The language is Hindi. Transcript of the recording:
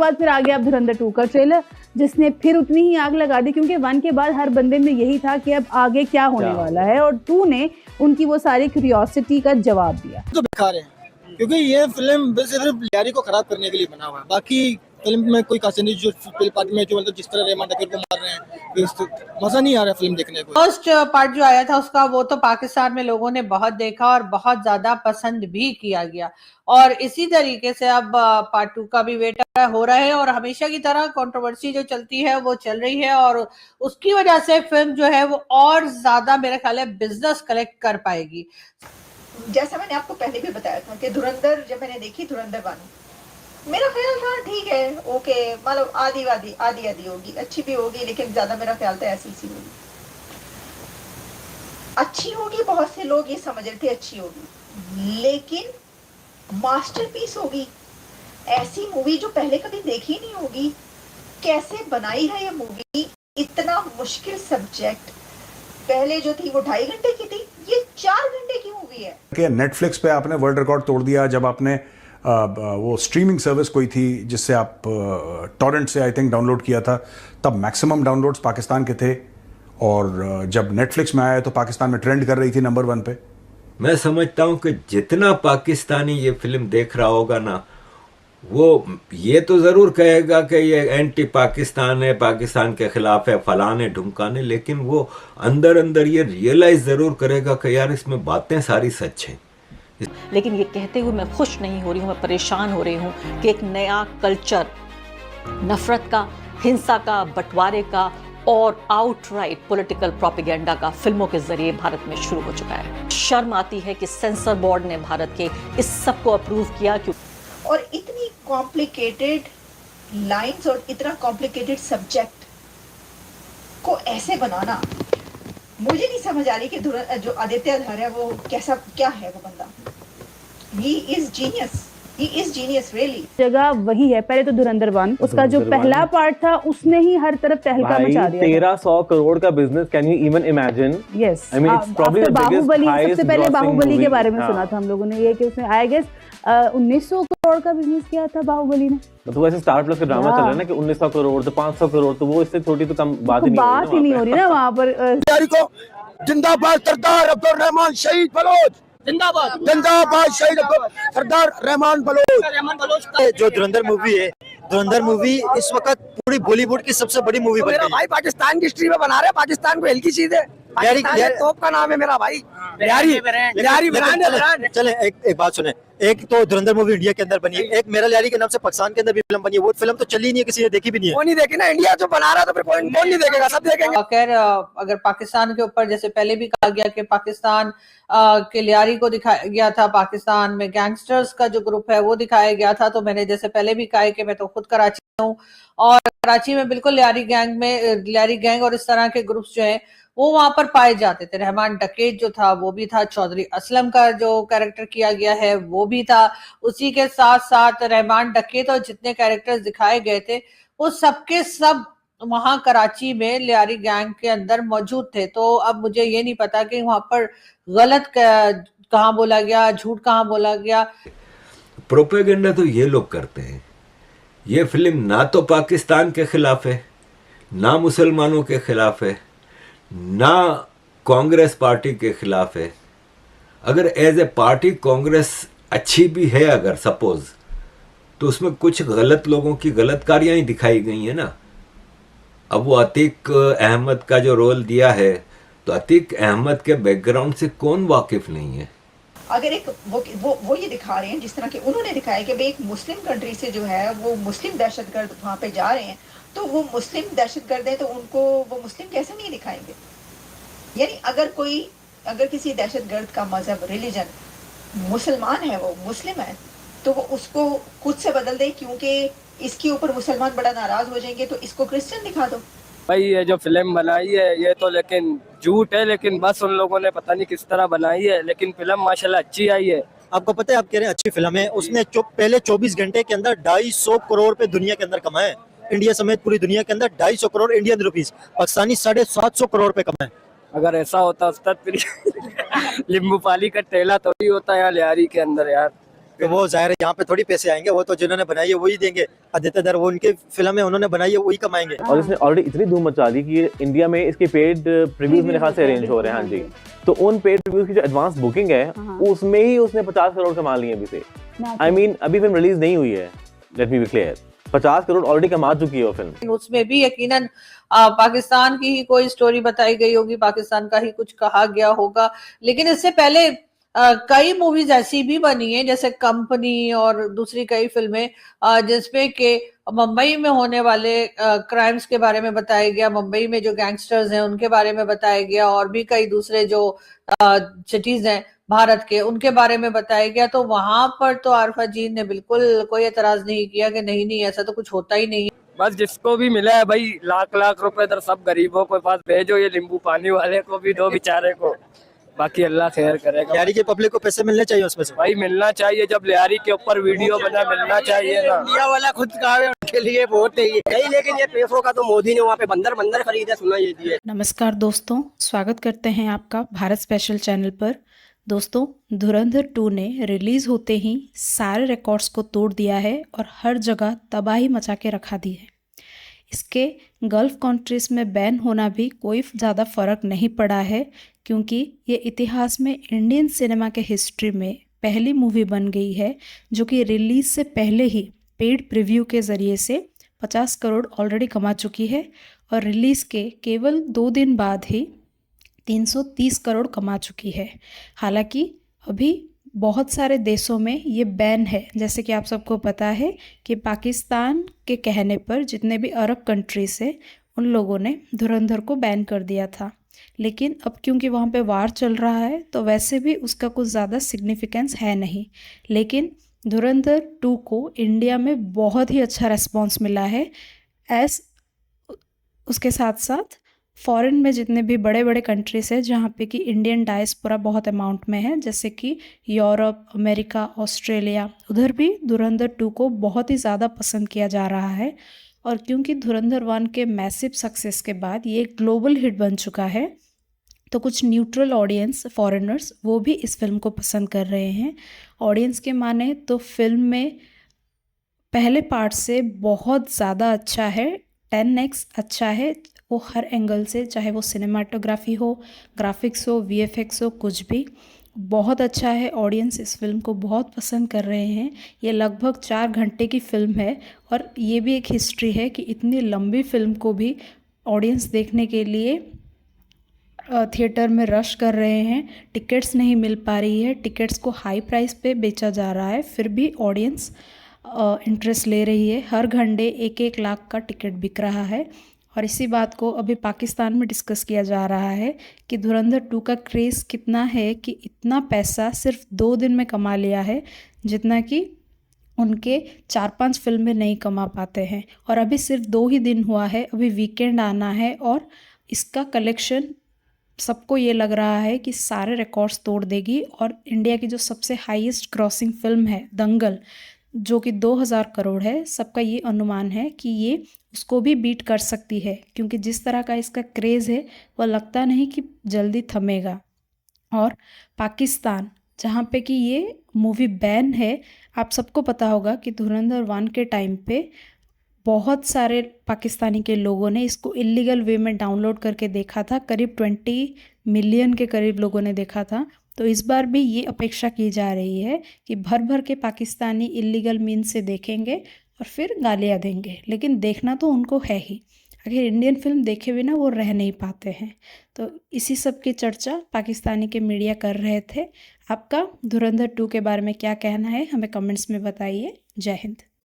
बाद फिर आ गया अब धुरंधर 2 का ट्रेलर, जिसने फिर उतनी ही आग लगा दी, क्योंकि 1 के बाद हर बंदे में यही था कि अब आगे क्या होने वाला है, और 2 ने उनकी वो सारी क्यूरियोसिटी का जवाब दिया। तो बेकार है, क्योंकि ये फिल्म सिर्फ लियारी को खराब करने के लिए बना हुआ है। बाकी फिल्म में कोई खास नहीं, जो फिल्म पार्ट में जो मतलब जिस तरह रहमान डकीर को मार रहे हैं, मजा नहीं आ रहा फिल्म देखने को। फर्स्ट पार्ट जो आया था उसका, वो तो पाकिस्तान में लोगों ने बहुत देखा और बहुत ज्यादा पसंद भी किया गया, और इसी तरीके से अब पार्ट 2 का भी वेट हो रहा है, और हमेशा की तरह कंट्रोवर्सी जो चलती है वो चल रही है, और उसकी वजह से फिल्म जो है वो और ज्यादा मेरे ख्याल है बिजनेस कलेक्ट कर पाएगी। जैसा मैंने आपको पहले भी बताया था कि धुरंधर जब मैंने देखी, धुरंधर 1, मेरा ख्याल था ठीक है, ओके, मतलब आधी होगी, अच्छी भी होगी, लेकिन ज्यादा मेरा ख्याल था ऐसी सी होगी, अच्छी होगी। बहुत से लोग ये समझ रहे थे अच्छी होगी, लेकिन मास्टरपीस होगी। ऐसी मूवी जो पहले कभी देखी नहीं होगी, कैसे बनाई है ये मूवी, इतना मुश्किल सब्जेक्ट। पहले जो थी वो 2.5 घंटे की थी, ये 4 घंटे की मूवी है। कि नेटफ्लिक्स पे आपने वर्ल्ड रिकॉर्ड तोड़ दिया जब आपने वो स्ट्रीमिंग सर्विस कोई थी जिससे आप टॉरेंट से आई थिंक डाउनलोड किया था, तब मैक्सिमम डाउनलोड्स पाकिस्तान के थे, और जब नेटफ्लिक्स में आया तो पाकिस्तान में ट्रेंड कर रही थी नंबर 1 पे। मैं समझता हूं कि जितना पाकिस्तानी ये फिल्म देख रहा होगा ना, वो ये तो ज़रूर कहेगा कि ये एंटी पाकिस्तान है, पाकिस्तान के ख़िलाफ़ है, फलाने ढुमकाने, लेकिन वो अंदर अंदर ये रियलाइज़ ज़रूर करेगा कि यार इसमें बातें सारी सच हैं। लेकिन ये कहते हुए मैं खुश नहीं हो रही हूँ, मैं परेशान हो रही हूँ कि एक नया कल्चर नफ़रत का, हिंसा का, बंटवारे का और आउटराइट पॉलिटिकल प्रोपेगेंडा का फिल्मों के जरिए भारत में शुरू हो चुका है। शर्म आती है कि सेंसर बोर्ड ने भारत के इस सब को अप्रूव किया। और इतनी कॉम्प्लिकेटेड लाइंस और इतना कॉम्प्लिकेटेड सब्जेक्ट को ऐसे बनाना, मुझे नहीं समझ आ रही कि जो आदित्य धर है वो कैसा, क्या है वो बंदा। He is genius really. जगह वही है, पहले तो धुरंधर 1, उसका जो पहला पार्ट था उसने ही हर तरफ तहलका मचा दिया। 1300 करोड़ का business, can you even imagine? Yes, I mean it's probably the Baahubali, biggest, सबसे पहले बाहुबली के बारे में सुना था हम लोगों ने, ये कि उसने आई गेस 1900 करोड़ का बिजनेस किया था बाहुबली ने। तो वैसे स्टार प्लस का ड्रामा चल रहा है ना कि 1900 करोड़ तो 500 करोड़, तो वो इससे छोटी तो कम बात ही नहीं हो रही ना वहाँ पर। जिंदाबाद सरदार अब्दुल रहमान शहीद बलोच, जिंदाबाद शहीद सरदार रहमान बलोच। जो धुरंधर मूवी है, धुरंधर मूवी इस वक्त पूरी बॉलीवुड की सबसे बड़ी मूवी बन गई है। भाई पाकिस्तान की हिस्ट्री में बना रहे, पाकिस्तान को हल्की चीज है। तोप का नाम है मेरा भाई, चले एक बात सुने, एक तो धुरंधर मूवी इंडिया के अंदर बनी है, एक मेरा लियारी के नाम से पाकिस्तान के अंदर भी फिल्म बनी है। वो फिल्म तो चली नहीं है, किसी ने देखी भी नहीं है। वो नहीं देखी ना, इंडिया जो बना रहा था, फिर कौन नहीं देखेगा, सब देखेंगे। खैर, अगर पाकिस्तान के ऊपर जैसे पहले भी कहा गया कि पाकिस्तान के लियारी को दिखाया गया था, पाकिस्तान में गैंगस्टर्स का जो ग्रुप है वो दिखाया गया था, तो मैंने जैसे पहले भी कहा है कि मैं तो खुद कराची हूँ, और कराची में बिल्कुल लियारी गैंग और इस तरह के ग्रुप्स जो है वो वहां पर पाए जाते थे। रहमान डकैत जो था वो भी था, चौधरी असलम का जो कैरेक्टर किया गया है वो भी था, उसी के साथ साथ रहमान डकैत और जितने कैरेक्टर्स दिखाए गए थे वो सबके सब वहां कराची में लियारी गैंग के अंदर मौजूद थे। तो अब मुझे ये नहीं पता कि वहां पर गलत कहाँ बोला गया, झूठ कहाँ बोला गया। प्रोपेगेंडा तो ये लोग करते हैं। ये फिल्म ना तो पाकिस्तान के खिलाफ है, ना मुसलमानों के खिलाफ है, ना कांग्रेस पार्टी के खिलाफ है। अगर एज ए पार्टी कांग्रेस अच्छी भी है अगर सपोज, तो उसमें कुछ गलत लोगों की गलत कारियां दिखाई गई है ना। अब वो अतीक अहमद का जो रोल दिया है, तो अतीक अहमद के बैकग्राउंड से कौन वाकिफ नहीं है। अगर एक वो ये दिखा रहे हैं जिस तरह के उन्होंने दिखाया कि भाई एक मुस्लिम कंट्री से जो है वो मुस्लिम दहशतगर्द वहां पे जा रहे हैं, तो वो मुस्लिम दहशतगर्द है तो उनको वो मुस्लिम कैसे नहीं दिखाएंगे। यानी अगर किसी दहशतगर्द का मजहब, रिलीजन मुसलमान है, वो मुस्लिम है, तो वो उसको खुद से बदल दे, क्योंकि इसके ऊपर मुसलमान बड़ा नाराज हो जाएंगे तो इसको क्रिश्चियन दिखा दो। भाई ये जो फिल्म बनाई है ये तो लेकिन झूठ है, लेकिन बस उन लोगों ने पता नहीं किस तरह बनाई है, लेकिन फिल्म माशाल्लाह अच्छी आई है। आपको पता है, आप कह रहे हैं अच्छी फिल्म है, उसने पहले 24 घंटे के अंदर 250 करोड़ पे दुनिया के अंदर कमाए, इंडिया समेत पूरी दुनिया के अंदर 250 करोड़ इंडियन रुपीस, पाकिस्तानी 750 करोड़ पे कमाए। अगर ऐसा होता फिर लिम्बू पाली का टेला थोड़ी होता है यार लियारी के अंदर यार। तो वो जाहिर है यहाँ पे थोड़ी पैसे आएंगे, वो तो जिन्होंने बनाई है वही देंगे। आदित्य धर वो उनकी फिल्म है, उन्होंने बनाई है, वही कमाएंगे। और इसने ऑलरेडी इतनी धूम मचा दी कि इंडिया में इसके पेड प्रीव्यूज मेरे ख्याल से अरेंज हो रहे हैं। हाँ जी, तो उन पेड प्रीव्यूज की जो एडवांस बुकिंग है उसमें ही उसने 50 करोड़ कमा लिए अभी से। आई मीन अभी फिल्म रिलीज नहीं हुई है, let me be clear, 50 crore already कमा चुकी है वो फिल्म। उसमें भी यकीनन पाकिस्तान की ही कोई स्टोरी बताई गई होगी, पाकिस्तान का ही कुछ कहा गया होगा। लेकिन इससे पहले कई मूवीज ऐसी भी बनी है, जैसे कंपनी और दूसरी कई फिल्में, जिसमें के मुंबई में होने वाले क्राइम्स के बारे में बताया गया, मुंबई में जो गैंगस्टर्स हैं उनके बारे में बताया गया, और भी कई दूसरे जो सिटीज हैं भारत के उनके बारे में बताया गया। तो वहां पर तो आरफा जी ने बिल्कुल कोई एतराज नहीं किया कि नहीं ऐसा तो कुछ होता ही नहीं। बस जिसको भी मिला है भाई लाख लाख रुपए इधर सब गरीबों के पास भेजो, ये नींबू पानी वाले को भी दो बेचारे को, बाकी अल्लाह खैर करेगा। लियारी की पब्लिक को पैसे मिलने चाहिए उसमें से। भाई मिलना चाहिए, जब लियारी के ऊपर वीडियो बना मिलना चाहिए ना। इंडिया वाला खुद कहा है उनके लिए बहुत है ये नहीं, लेकिन ये पैसों का तो मोदी ने वहाँ पे बंदर खरीदा, सुना ये दिए। नमस्कार दोस्तों, स्वागत करते हैं आपका भारत स्पेशल चैनल पर। दोस्तों, धुरंधर 2 ने रिलीज़ होते ही सारे रिकॉर्ड्स को तोड़ दिया है और हर जगह तबाही मचा के रखा दी है। इसके गल्फ़ कंट्रीज़ में बैन होना भी कोई ज़्यादा फ़र्क नहीं पड़ा है, क्योंकि ये इतिहास में इंडियन सिनेमा के हिस्ट्री में पहली मूवी बन गई है जो कि रिलीज़ से पहले ही पेड प्रीव्यू के ज़रिए से 50 करोड़ ऑलरेडी कमा चुकी है और रिलीज़ के केवल 2 दिन बाद ही 330 करोड़ कमा चुकी है। हालांकि अभी बहुत सारे देशों में ये बैन है, जैसे कि आप सबको पता है कि पाकिस्तान के कहने पर जितने भी अरब कंट्रीज है उन लोगों ने धुरंधर को बैन कर दिया था। लेकिन अब क्योंकि वहाँ पे वार चल रहा है तो वैसे भी उसका कुछ ज़्यादा सिग्निफिकेंस है नहीं। लेकिन धुरंधर 2 को इंडिया में बहुत ही अच्छा रिस्पॉन्स मिला है। उसके साथ साथ फॉरेन में जितने भी बड़े बड़े कंट्रीज़ हैं जहाँ पे कि इंडियन डायस्पोरा बहुत अमाउंट में है, जैसे कि यूरोप, अमेरिका, ऑस्ट्रेलिया, उधर भी धुरंधर 2 को बहुत ही ज़्यादा पसंद किया जा रहा है। और क्योंकि धुरंधर 1 के मैसिव सक्सेस के बाद ये ग्लोबल हिट बन चुका है, तो कुछ न्यूट्रल ऑडियंस, फॉरेनर्स, वो भी इस फिल्म को पसंद कर रहे हैं। ऑडियंस के माने तो फिल्म में पहले पार्ट से बहुत ज़्यादा अच्छा है, 10x अच्छा है वो हर एंगल से, चाहे वो सिनेमाटोग्राफी हो, ग्राफिक्स हो, VFX हो, कुछ भी बहुत अच्छा है। ऑडियंस इस फिल्म को बहुत पसंद कर रहे हैं। ये लगभग 4 घंटे की फ़िल्म है और ये भी एक हिस्ट्री है कि इतनी लंबी फ़िल्म को भी ऑडियंस देखने के लिए थिएटर में रश कर रहे हैं। टिकट्स नहीं मिल पा रही है, टिकट्स को हाई प्राइस पे बेचा जा रहा है, फिर भी ऑडियंस इंटरेस्ट ले रही है। हर घंटे 1-1 लाख का टिकट बिक रहा है। और इसी बात को अभी पाकिस्तान में डिस्कस किया जा रहा है कि धुरंधर 2 का क्रेज़ कितना है कि इतना पैसा सिर्फ 2 दिन में कमा लिया है, जितना कि उनके 4-5 फिल्में नहीं कमा पाते हैं। और अभी सिर्फ 2 ही दिन हुआ है, अभी वीकेंड आना है और इसका कलेक्शन सबको ये लग रहा है कि सारे रिकॉर्ड्स तोड़ देगी। और इंडिया की जो सबसे हाईएस्ट क्रॉसिंग फिल्म है दंगल, जो कि 2000 करोड़ है, सबका ये अनुमान है कि ये उसको भी बीट कर सकती है, क्योंकि जिस तरह का इसका क्रेज़ है वह लगता नहीं कि जल्दी थमेगा। और पाकिस्तान, जहाँ पे कि ये मूवी बैन है, आप सबको पता होगा कि धुरंधर 1 के टाइम पे बहुत सारे पाकिस्तानी के लोगों ने इसको इलीगल वे में डाउनलोड करके देखा था, करीब 20 मिलियन के करीब लोगों ने देखा था। तो इस बार भी ये अपेक्षा की जा रही है कि भर भर के पाकिस्तानी इलीगल मीन से देखेंगे और फिर गालियाँ देंगे, लेकिन देखना तो उनको है ही। अगर इंडियन फिल्म देखे बिना वो रह नहीं पाते हैं। तो इसी सब की चर्चा पाकिस्तानी के मीडिया कर रहे थे। आपका धुरंधर 2 के बारे में क्या कहना है, हमें कमेंट्स में बताइए। जय हिंद।